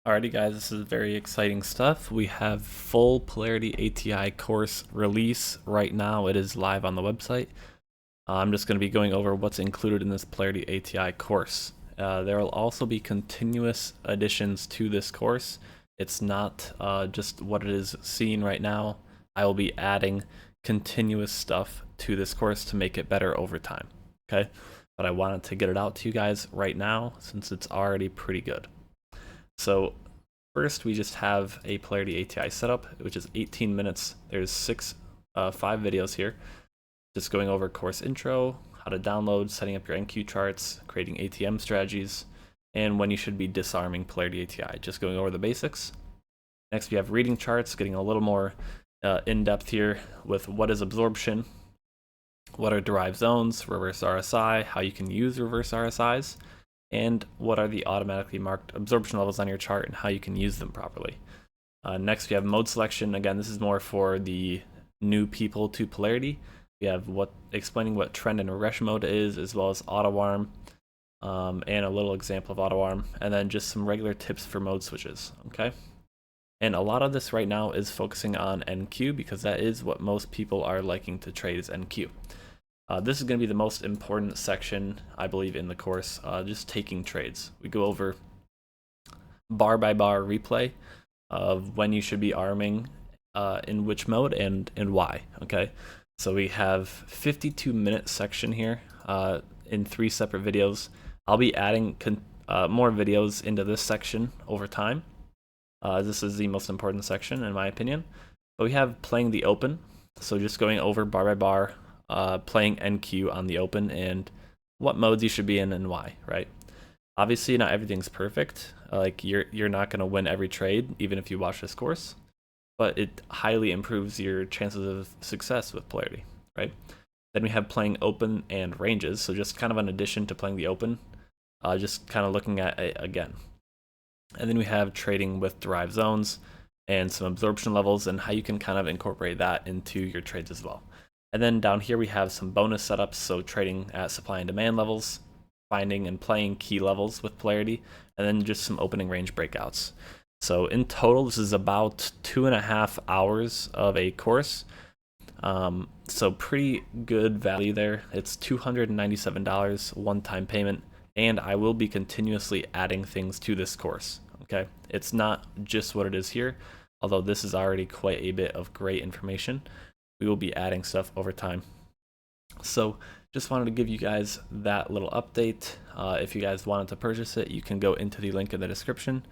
Alrighty guys, this is very exciting stuff. We have full Polarity ATI course release right now. It is live on the website. I'm just going to be going over what's included in this Polarity ATI course. There will also be continuous additions to this course. It's not just what it is seen right now. I will be adding continuous stuff to this course to make it better over time. Okay, but I wanted to get it out to you guys right now since it's already pretty good. So first we just have a Polarity ATI setup, which is 18 minutes. There's 5 videos here, just going over course intro, how to download, setting up your NQ charts, creating ATM strategies, and when you should be disarming Polarity ATI, just going over the basics. Next we have reading charts, getting a little more in-depth here with what is absorption, what are derived zones, reverse RSI, how you can use reverse RSIs, and what are the automatically marked absorption levels on your chart and how you can use them properly. Next we have mode selection. Again, this is more for the new people to Polarity. We have explaining what trend and regression mode is, as well as auto arm, and a little example of auto arm, and then just some regular tips for mode switches. Okay, and a lot of this right now is focusing on NQ because that is what most people are liking to trade is NQ. This is going to be the most important section, I believe, in the course, just taking trades. We go over bar by bar replay of when you should be arming, in which mode and why. Okay, so we have 52-minute section here in 3 separate videos. I'll be adding more videos into this section over time. This is the most important section in my opinion. But we have playing the open, so just going over bar by bar, playing NQ on the open and what modes you should be in and why, right? Obviously not everything's perfect. Like you're not going to win every trade even if you watch this course, but it highly improves your chances of success with Polarity, right? Then we have playing open and ranges, so just kind of an addition to playing the open, just kind of looking at it again. And then we have trading with derived zones and some absorption levels and how you can kind of incorporate that into your trades as well. And then down here we have some bonus setups, so trading at supply and demand levels, finding and playing key levels with Polarity, and then just some opening range breakouts. So in total, this is about 2.5 hours of a course. So pretty good value there. It's $297 one-time payment, and I will be continuously adding things to this course. Okay, it's not just what it is here, although this is already quite a bit of great information. We will be adding stuff over time. So just wanted to give you guys that little update. If you guys wanted to purchase it, you can go into the link in the description.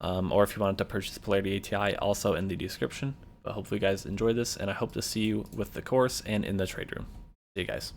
Or if you wanted to purchase Polarity ATI, also in the description. But hopefully you guys enjoy this, and I hope to see you with the course and in the trade room. See you guys.